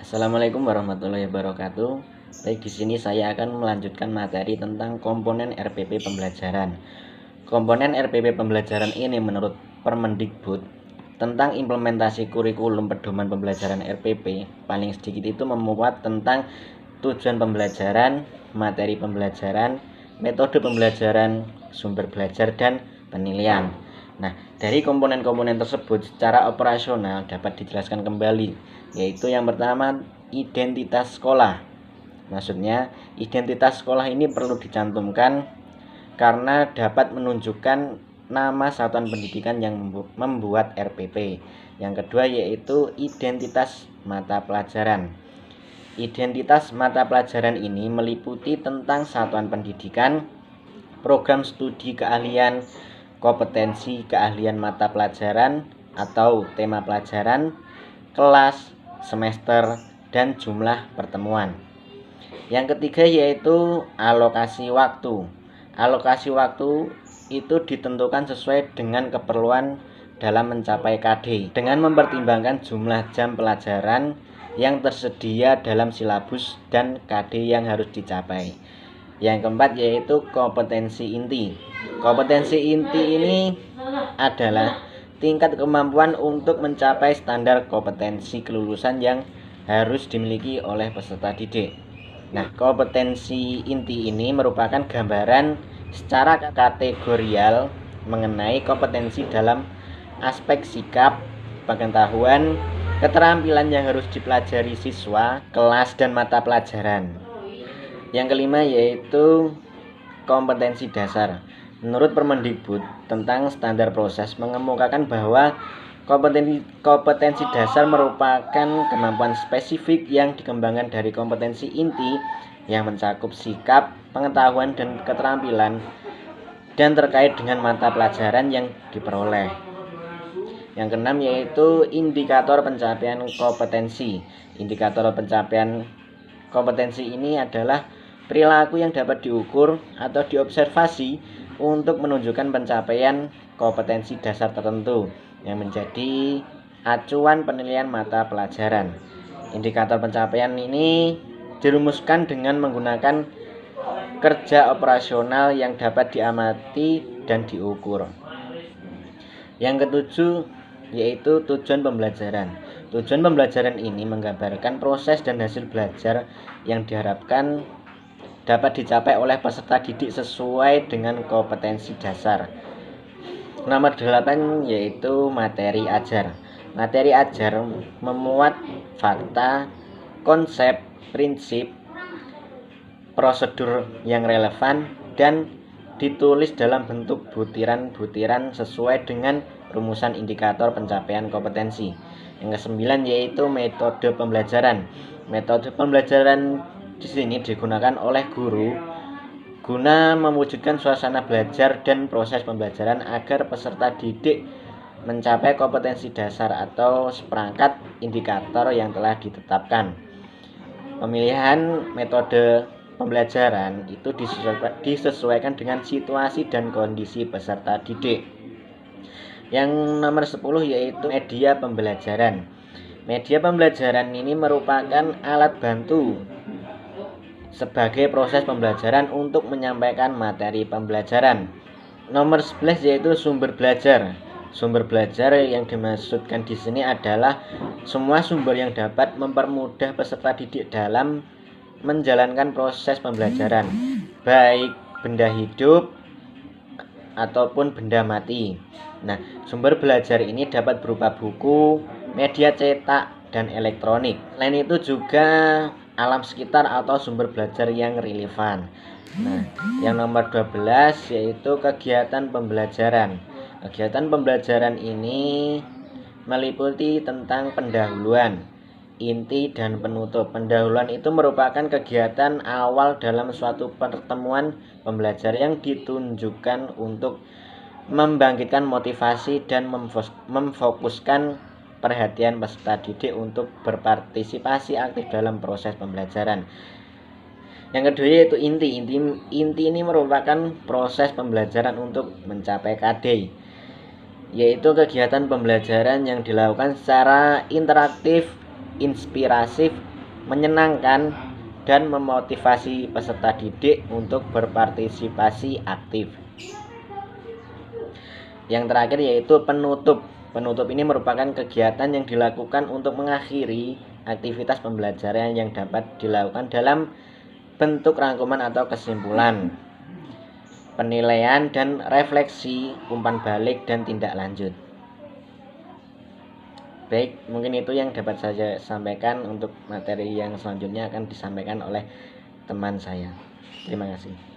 Assalamualaikum warahmatullahi wabarakatuh. Baik, di sini saya akan melanjutkan materi tentang komponen RPP pembelajaran. Komponen RPP pembelajaran ini menurut Permendikbud tentang implementasi kurikulum pedoman pembelajaran RPP paling sedikit itu memuat tentang tujuan pembelajaran, materi pembelajaran, metode pembelajaran, sumber belajar, dan penilaian. Nah, dari komponen-komponen tersebut secara operasional dapat dijelaskan kembali, yaitu yang pertama identitas sekolah. Maksudnya, identitas sekolah ini perlu dicantumkan karena dapat menunjukkan nama satuan pendidikan yang membuat RPP. Yang kedua yaitu identitas mata pelajaran. Identitas mata pelajaran ini meliputi tentang satuan pendidikan, program studi keahlian, kompetensi keahlian mata pelajaran atau tema pelajaran, kelas, semester, dan jumlah pertemuan. Yang ketiga yaitu alokasi waktu. Alokasi waktu itu ditentukan sesuai dengan keperluan dalam mencapai KD dengan mempertimbangkan jumlah jam pelajaran yang tersedia dalam silabus dan KD yang harus dicapai. Yang keempat yaitu kompetensi inti. Kompetensi inti ini adalah tingkat kemampuan untuk mencapai standar kompetensi kelulusan yang harus dimiliki oleh peserta didik. Nah, kompetensi inti ini merupakan gambaran secara kategorial mengenai kompetensi dalam aspek sikap, pengetahuan, keterampilan yang harus dipelajari siswa, kelas, dan mata pelajaran. Yang kelima yaitu kompetensi dasar. Menurut Permendikbud tentang standar proses mengemukakan bahwa kompetensi dasar merupakan kemampuan spesifik yang dikembangkan dari kompetensi inti yang mencakup sikap, pengetahuan, dan keterampilan dan terkait dengan mata pelajaran yang diperoleh. Yang keenam yaitu indikator pencapaian kompetensi. Indikator pencapaian kompetensi ini adalah perilaku yang dapat diukur atau diobservasi untuk menunjukkan pencapaian kompetensi dasar tertentu yang menjadi acuan penilaian mata pelajaran. Indikator pencapaian ini dirumuskan dengan menggunakan kerja operasional yang dapat diamati dan diukur. Yang ketujuh yaitu tujuan pembelajaran. Tujuan pembelajaran ini menggambarkan proses dan hasil belajar yang diharapkan dapat dicapai oleh peserta didik sesuai dengan kompetensi dasar. Nomor 8 yaitu materi ajar. Materi ajar memuat fakta, konsep, prinsip, prosedur yang relevan dan ditulis dalam bentuk butiran-butiran sesuai dengan rumusan indikator pencapaian kompetensi. Yang kesembilan yaitu metode pembelajaran. Metode pembelajaran di sini digunakan oleh guru guna mewujudkan suasana belajar dan proses pembelajaran agar peserta didik mencapai kompetensi dasar atau seperangkat indikator yang telah ditetapkan. Pemilihan metode pembelajaran itu disesuaikan dengan situasi dan kondisi peserta didik. Yang nomor 10 yaitu media pembelajaran. Media pembelajaran ini merupakan alat bantu sebagai proses pembelajaran untuk menyampaikan materi pembelajaran. Nomor 11 yaitu sumber belajar. Sumber belajar yang dimaksudkan di sini adalah semua sumber yang dapat mempermudah peserta didik dalam menjalankan proses pembelajaran, baik benda hidup ataupun benda mati. Nah, sumber belajar ini dapat berupa buku, media cetak, dan elektronik. Selain itu juga alam sekitar atau sumber belajar yang relevan. Nah, yang nomor 12 yaitu kegiatan pembelajaran. Kegiatan pembelajaran ini meliputi tentang pendahuluan, inti, dan penutup. Pendahuluan itu merupakan kegiatan awal dalam suatu pertemuan pembelajar yang ditunjukkan untuk membangkitkan motivasi dan memfokuskan perhatian peserta didik untuk berpartisipasi aktif dalam proses pembelajaran. Yang kedua yaitu inti. Inti ini merupakan proses pembelajaran untuk mencapai KD, yaitu kegiatan pembelajaran yang dilakukan secara interaktif, inspiratif, menyenangkan, dan memotivasi peserta didik untuk berpartisipasi aktif. Yang terakhir yaitu penutup. Penutup ini merupakan kegiatan yang dilakukan untuk mengakhiri aktivitas pembelajaran yang dapat dilakukan dalam bentuk rangkuman atau kesimpulan, penilaian dan refleksi, umpan balik, dan tindak lanjut. Baik, mungkin itu yang dapat saya sampaikan. Untuk materi yang selanjutnya akan disampaikan oleh teman saya. Terima kasih.